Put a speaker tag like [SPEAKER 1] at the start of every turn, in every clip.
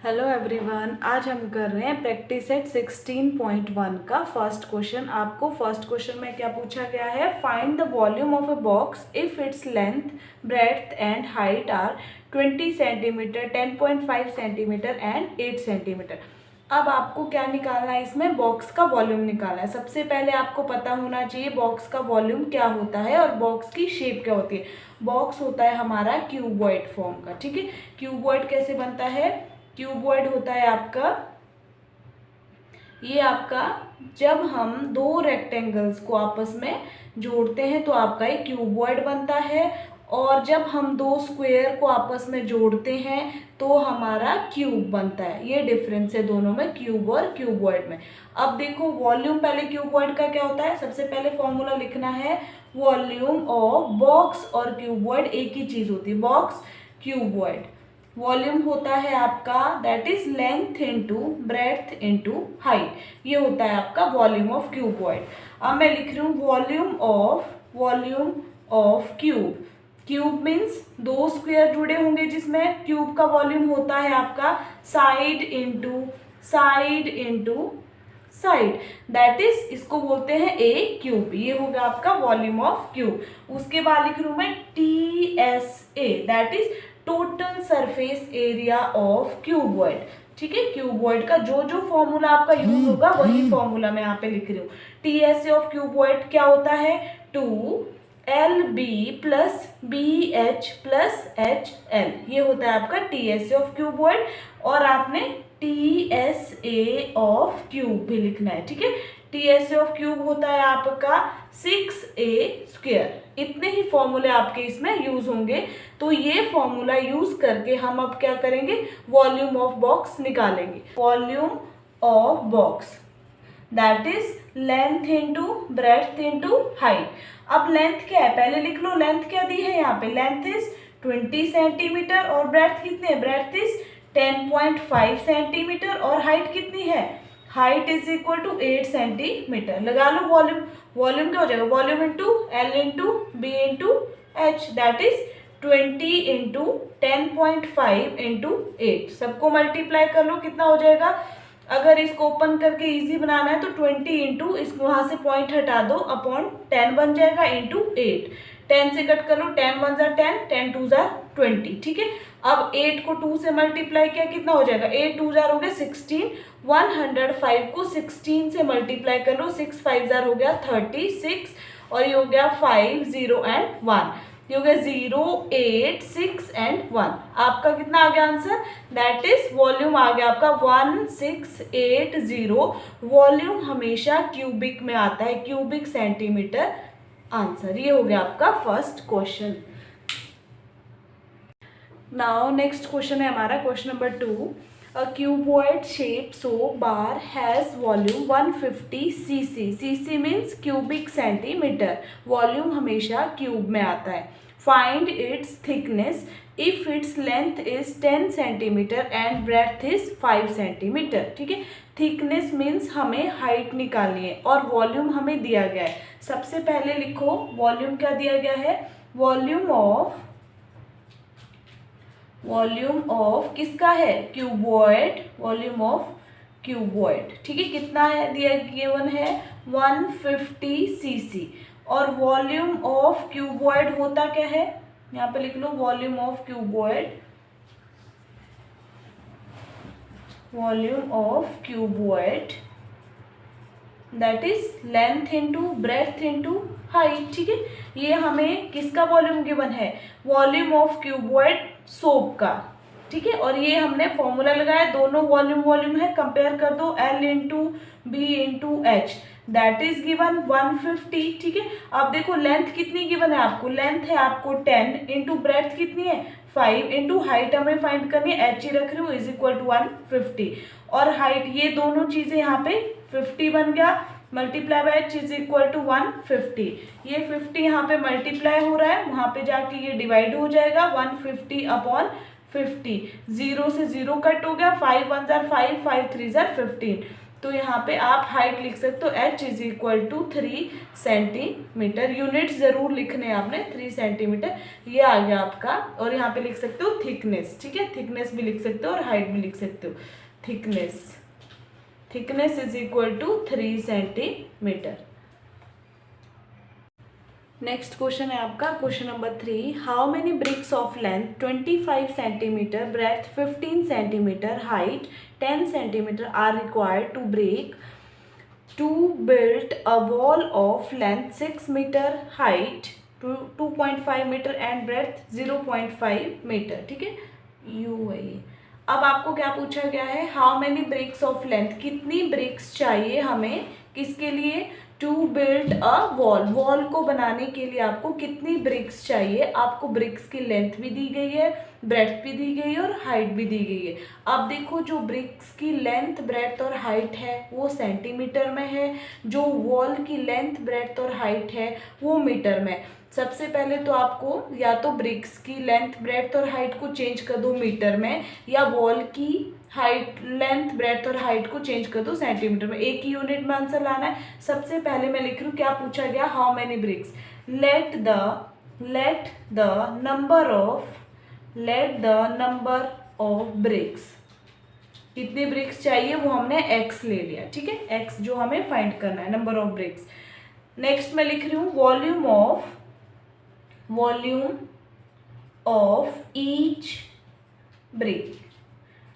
[SPEAKER 1] Hello everyone, आज हम कर रहे हैं प्रैक्टिस सेट 16.1 का फर्स्ट क्वेश्चन। आपको फर्स्ट क्वेश्चन में क्या पूछा गया है? Find the volume of a box if its length, breadth and height are 20 centimetre, 10.5 centimetre and 8 centimetre. अब आपको क्या निकालना है? इसमें बॉक्स का वॉल्यूम निकालना है। सबसे पहले आपको पता होना चाहिए बॉक्स का वॉल्यूम क्या होता है और बॉक्स की शेप क्या होती है। बॉक्स होता है हमारा क्यूबॉइड फॉर्म का, ठीक है। क्यूबॉइड कैसे बनता है? क्यूबॉइड होता है आपका, ये आपका जब हम दो रेक्टेंगल्स को आपस में जोड़ते हैं तो आपका एक क्यूबॉइड बनता है, और जब हम दो स्क्वायर को आपस में जोड़ते हैं तो हमारा क्यूब बनता है। ये डिफरेंस है दोनों में, क्यूब और क्यूबॉइड में। अब देखो वॉल्यूम, पहले क्यूबॉइड का क्या होता है, सबसे पहले फॉर्मूला लिखना है। वॉल्यूम ऑफ बॉक्स और क्यूबॉइड एक ही चीज होती है, बॉक्स क्यूबॉइड। वॉल्यूम होता है आपका that is length into breadth into height, ये होता है आपका वॉल्यूम ऑफ क्यूबॉइड। अब मैं लिख रही हूँ volume of cube. Cube means दो स्क्वायर जुड़े होंगे जिसमें क्यूब का वॉल्यूम होता है आपका side into side, that is इसको बोलते हैं ए क्यूब। ये हो गया आपका वॉल्यूम ऑफ क्यूब। उसके बाद लिख रही हूँ मैं TSA, that is total surface area of cuboid, ठीक है। क्यूबॉइड का जो जो फॉर्मूला आपका यूज होगा वही फॉर्मूला मैं यहाँ पे लिख रही हूँ। TSA ऑफ क्यूबॉइड क्या होता है? 2LB plus BH plus HL, ये होता है आपका TSA ऑफ क्यूबॉइड। और आपने TSA ऑफ क्यूब भी लिखना है, ठीक है। TSA ऑफ क्यूब होता है आपका 6A स्क्वायर। इतने ही फॉर्मूले आपके इसमें यूज होंगे। तो ये फॉर्मूला यूज करके हम अब क्या करेंगे? वॉल्यूम ऑफ बॉक्स निकालेंगे। Volume of box that is length into breadth into height. अब लेंथ क्या है पहले लिख लो। लेंथ क्या दी है यहाँ पे? लेंथ इज 20 सेंटीमीटर और ब्रेड्थ कितनी है? ब्रेड्थ इज 10.5 सेंटीमीटर और हाइट कितनी है? Height is equal to 8 centimetre. लगा लो वॉल्यूम। वॉल्यूम क्या हो जाएगा? Volume into L into B into H, that is 20 into 10.5 into 8। सबको मल्टीप्लाई कर लो, कितना हो जाएगा? अगर इसको ओपन करके इजी बनाना है तो 20 इंटू, इसको वहां से पॉइंट हटा दो, अपॉन 10 बन जाएगा इंटू 8। 10 से कट कर लो, 10 1 ज़ा 10, 10 2 ज़ा 20, ठीक है। अब 8 को 2 से मल्टीप्लाई किया, कितना हो जाएगा? 8 2 ज़ार हो गया 16। 105 को 16 से मल्टीप्लाई कर लो, 6 5 ज़ार हो गया 36, और ये हो गया 5 0 एंड 1, ये हो गया 0 8 6 एंड 1। आपका कितना आ गया आंसर? दैट इज वॉल्यूम आ गया आपका 1680। वॉल्यूम हमेशा क्यूबिक में आता है, क्यूबिक सेंटीमीटर आंसर। ये हो गया आपका first question. Now next question है हमारा question number 2। A cuboid shape soap bar has volume 150 cc. cc means cubic centimeter. Volume हमेशा क्यूब में आता है। Find its thickness if its length is 10 centimeter and breadth is 5 centimeter. ठीक है। Thickness means हमें height निकालनी है और वॉल्यूम हमें दिया गया है। सबसे पहले लिखो वॉल्यूम क्या दिया गया है? वॉल्यूम ऑफ किसका है? क्यूबॉइड। वॉल्यूम ऑफ क्यूबॉइड, ठीक है। कितना है दिया? गिवन है 150 सीसी। और वॉल्यूम ऑफ क्यूबॉइड होता क्या है? यहाँ पे लिख low volume of cuboid that is length into breadth into height, ठीक है। ये हमें किसका वॉल्यूम गिवन है? वॉल्यूम ऑफ क्यूबॉइड सोप का, ठीक है। और ये हमने फॉर्मूला लगाया, दोनों वॉल्यूम है, कंपेयर कर दो L into b into h, that is given 150, ठीक है। अब देखो लेंथ कितनी गिवन है आपको? लेंथ है आपको 10 इंटू ब्रेड्थ कितनी है? 5 इंटू हाइट हमें फाइंड करनी है, एच ही रख रही हूँ, इज इक्वल टू 150। और हाइट, ये दोनों चीजें यहाँ पे 50 बन गया, multiply by h is equal to 150। ये 50 यहाँ पे मल्टीप्लाई हो रहा है, वहाँ पे जाके ये डिवाइड हो जाएगा 150 अपॉन 50। 0 से 0 कट हो गया, 5 1 ज़ार 5, 5 3 ज़ार 15। तो यहाँ पे आप हाइट लिख सकते हो h is equal to 3 centimetre. Unit ज़रूर लिखने हैं आपने, 3 सेंटीमीटर ये आ गया आपका। और यहाँ पे लिख सकते हो थिकनेस, ठीक है, थिकनेस भी लिख सकते हो और हाइट भी लिख सकते हो। Thickness is equal to 3 centimetre. Next question है आपका question number 3। How many bricks of length 25 centimetre, breadth 15 centimetre, height 10 centimetre are required to build a wall of length 6 metre, height 2.5 metre and breadth 0.5 metre, ठीक है, you है ये। अब आपको क्या पूछा गया है, how many bricks of length, कितनी ब्रिक्स चाहिए हमें, किसके लिए, to build a wall, wall को बनाने के लिए आपको कितनी ब्रिक्स चाहिए। आपको ब्रिक्स की लेंथ भी दी गई है, ब्रेड्थ भी दी गई है और हाइट भी दी गई है। अब देखो जो ब्रिक्स की लेंथ ब्रेड्थ और हाइट है वो सेंटीमीटर में है, जो वॉल की लेंथ ब्रेड्थ और हाइट है वो मीटर में। सबसे पहले तो आपको या तो ब्रिक्स की लेंथ ब्रेड्थ और हाइट को चेंज कर दो मीटर में, या वॉल की हाइट लेंथ ब्रेड्थ और हाइट को चेंज कर दो सेंटीमीटर में। एक ही यूनिट में आंसर लाना है। सबसे पहले मैं लिख रही हूँ क्या पूछा गया, how many bricks, let the number of bricks, कितनी ब्रिक्स चाहिए वो हमने x ले लिया, ठीक है, x जो हमें फाइंड करना है, नंबर ऑफ ब्रिक्स। नेक्स्ट मैं लिख रही हूँ वॉल्यूम ऑफ ईच ब्रिक,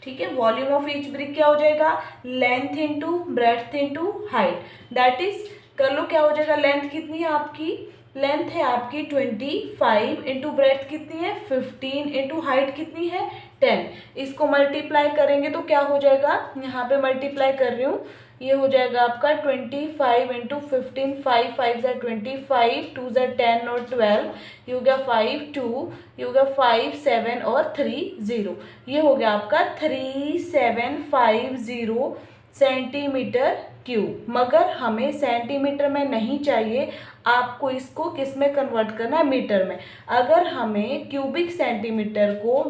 [SPEAKER 1] ठीक है, वॉल्यूम ऑफ ईच ब्रिक क्या हो जाएगा, length into breadth into height, that is कर लो क्या हो जाएगा, लेंथ कितनी है आपकी, लेंथ है आपकी 25 इंटू ब्रेड्थ कितनी है 15 इंटू हाइट कितनी है 10। इसको मल्टीप्लाई करेंगे तो क्या हो जाएगा, यहाँ पे मल्टीप्लाई कर रही हूँ, ये हो जाएगा आपका 25 इंटू 15, 5 5 ज़ा 25, 2 ज़ा 10 और 12, ये हो गया 5 2, ये हो गया 5 7 और 3 0, ये हो गया आपका 3750 सेंटीमीटर क्यूब। मगर हमें सेंटीमीटर में नहीं चाहिए, आपको इसको किस में कन्वर्ट करना है, मीटर में। अगर हमें क्यूबिक सेंटीमीटर को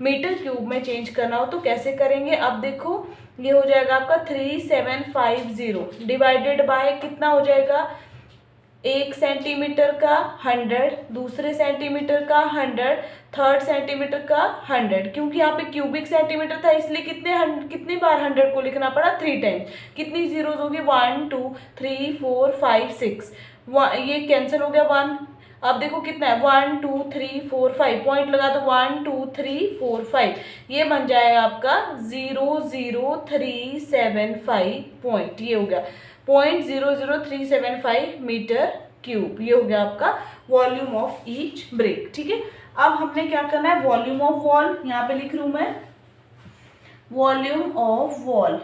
[SPEAKER 1] मीटर क्यूब में चेंज करना हो तो कैसे करेंगे, अब देखो ये हो जाएगा आपका 3750 डिवाइडेड बाय कितना हो जाएगा, एक सेंटीमीटर का 100, दूसरे सेंटीमीटर का 100, थर्ड सेंटीमीटर का 100। क्योंकि यहाँ पे क्यूबिक सेंटीमीटर था इसलिए कितनी बार 100 को लिखना पड़ा, 3 टाइम्स। कितनी जीरोज होगी, 1 2 3 4 5 6, ये कैंसिल हो गया 1। अब देखो कितना है 1 2 3 4 5, पॉइंट लगा दो 1 2 3 4 5, ये बन जाएगा आपका 00375 पॉइंट, ये हो गया 0.00375 मीटर क्यूब, ये हो गया आपका वॉल्यूम ऑफ ईच ब्रिक, ठीक है। अब हमने क्या करना है, वॉल्यूम ऑफ वॉल, यहाँ पे लिख रही हूँ मैं वॉल्यूम ऑफ वॉल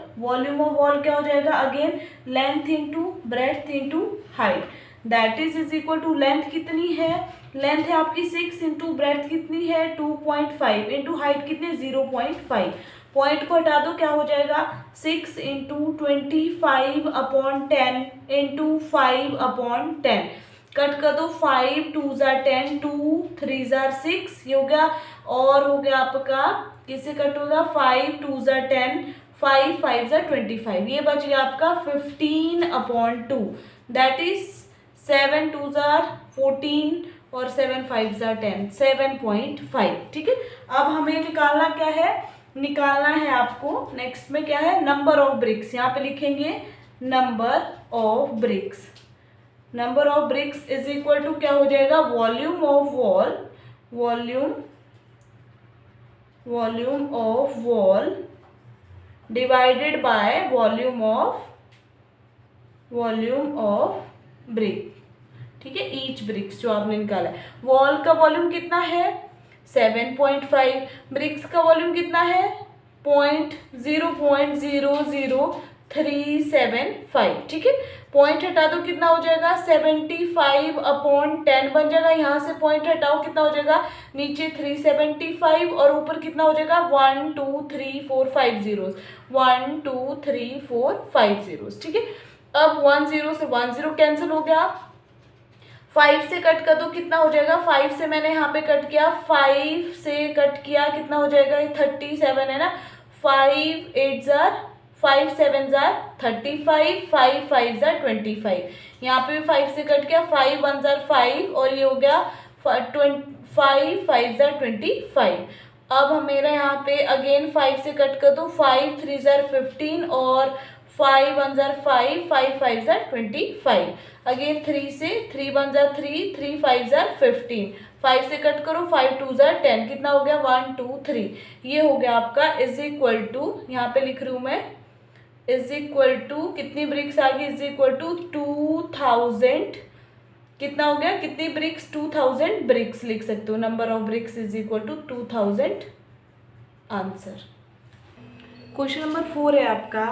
[SPEAKER 1] क्या हो जाएगा, again length into breadth into height, that is equal to length कितनी है, लेंथ है आपकी 6 इंटू ब्रेड्थ कितनी है 2.5 इंटू हाइट कितनी 0.5, पॉइंट को हटा दो क्या हो जाएगा 6 into 25 upon 10 into 5 upon 10, cut कर दो 5 2 ज़ा 10, 2 3 ज़ा 6, ये हो गया, और हो गया आपका किससे कट होगा 5 2 ज़ा 10, 5 5 ज़ा 25, ये बच गया आपका 15 अपॉन 2, दैट इज 7 2 ज़ा 14 और 7 5 ज़ा 10, 7.5, ठीक है। अब हमें निकालना क्या है, निकालना है आपको नेक्स्ट में क्या है, नंबर ऑफ ब्रिक्स, यहाँ पे लिखेंगे number of bricks is equal to क्या हो जाएगा, volume of wall divided by volume of brick, ठीक है, ईच ब्रिक्स जो आपने निकाला है। वॉल का वॉल्यूम कितना है 7.5, ब्रिक्स का वॉल्यूम कितना है 0.00375, ठीक है, पॉइंट हटा दो कितना हो जाएगा 75 अपॉन 10 बन जाएगा, यहाँ से पॉइंट हटाओ कितना हो जाएगा नीचे 375 और ऊपर कितना हो जाएगा 1 2 3 4 5 zeros, 1 2 3 4 5 zeros, ठीक है। अब 1 0 से 1 0 कैंसिल हो गया, 5 से कट कर दो कितना हो जाएगा, 5 से मैंने यहाँ पे कट किया, 5 से कट किया कितना हो जाएगा 37 है ना, 5 8 ज़ा 5 7 जार 35, 5 5 जार 25, यहाँ पे भी 5 से कट गया, 5 1 जार 5 और ये हो गया 5 5 जार 25। अब मेरा यहाँ पे अगेन 5 से कट कर दो, 5 3 जार 15 और 5 1 जार 5, 5 5 जार 25। अगेन 3 से, 3 1 जार 3, 3 5 जार 15, 5 से कट करो, 5 2 जार 10, कितना हो गया 1 2 3। ये हो गया आपका इज इक्वल टू, यहाँ पे लिख रही हूँ मैं, इज इक्वल टू कितनी ब्रिक्स आ गई, इज इक्वल टू 2000, कितना हो गया, कितनी ब्रिक्स, 2000 ब्रिक्स लिख सकते हो, number of bricks is equal to 2000 answer. Question number 4 है आपका,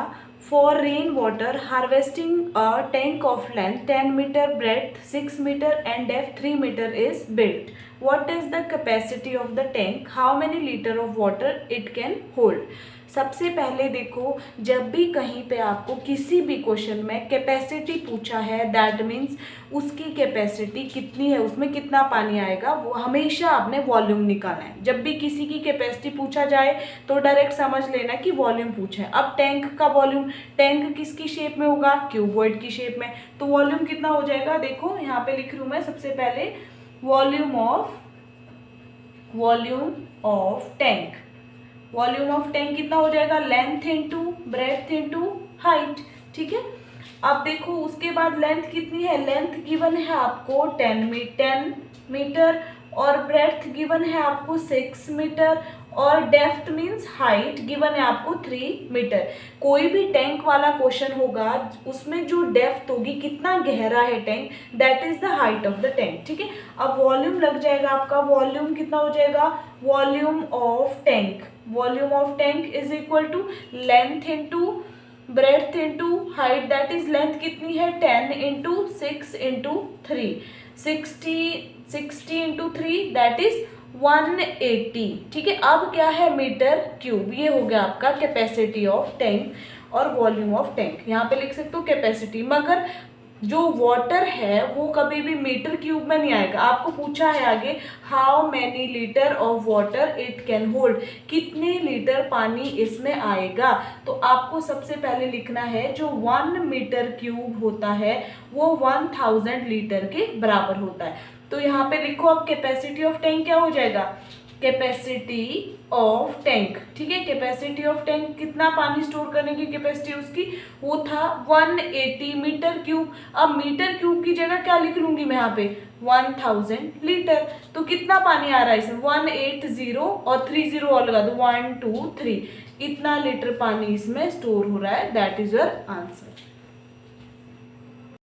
[SPEAKER 1] for rain water harvesting a tank of length 10 metre, breadth 6 metre and depth 3 metre is built, what is the capacity of the tank, how many litre of water it can hold. सबसे पहले देखो, जब भी कहीं पे आपको किसी भी क्वेश्चन में कैपेसिटी पूछा है, दैट मीन्स उसकी कैपेसिटी कितनी है, उसमें कितना पानी आएगा, वो हमेशा आपने वॉल्यूम निकालना है। जब भी किसी की कैपेसिटी पूछा जाए तो डायरेक्ट समझ लेना कि वॉल्यूम पूछा है। अब टैंक का वॉल्यूम, टैंक किसकी शेप में होगा, क्यूबॉइड की शेप में, तो वॉल्यूम कितना हो जाएगा, देखो यहाँ पे लिख रही हूँ मैं सबसे पहले, volume of tank, volume of tank कितना हो जाएगा, length into breadth into height, ठीक है। अब देखो उसके बाद लेंथ कितनी है, लेंथ गिवन है आपको 10 मीटर और ब्रेड्थ गिवन है आपको 6 मीटर और डेप्थ मीन्स हाइट गिवन है आपको 3 मीटर। कोई भी टैंक वाला क्वेश्चन होगा उसमें जो डेप्थ होगी, कितना गहरा है tank, that is the height of the tank, ठीक है। अब वॉल्यूम लग जाएगा आपका, वॉल्यूम कितना हो जाएगा, volume of tank is equal to length into breadth into height, that is length कितनी है 10 into 6 into 3, 60 into 3 that is 180, ठीक है। अब क्या है, मीटर क्यूब, ये हो गया आपका कैपेसिटी ऑफ टैंक और वॉल्यूम ऑफ टैंक। यहाँ पे लिख सकते हो कैपेसिटी, मगर जो वाटर है वो कभी भी मीटर क्यूब में नहीं आएगा। आपको पूछा है आगे, how many litre of water it can hold, कितने लीटर पानी इसमें आएगा, तो आपको सबसे पहले लिखना है जो 1 मीटर क्यूब होता है वो 1000 लीटर के बराबर होता है। तो यहाँ पे लिखो अब कैपेसिटी ऑफ टैंक क्या हो जाएगा, कैपेसिटी ऑफ टैंक, ठीक है। कैपेसिटी ऑफ टैंक कितना पानी स्टोर करने की कैपेसिटी उसकी, वो था 180 मीटर क्यूब। अब मीटर क्यूब की जगह क्या लिख लूंगी मैं यहाँ पे 1000 लीटर, तो कितना पानी आ रहा है इसमें 180 और 30 और लगा दो 1 2 3, इतना लीटर पानी इसमें स्टोर हो रहा है, दैट इज योर आंसर।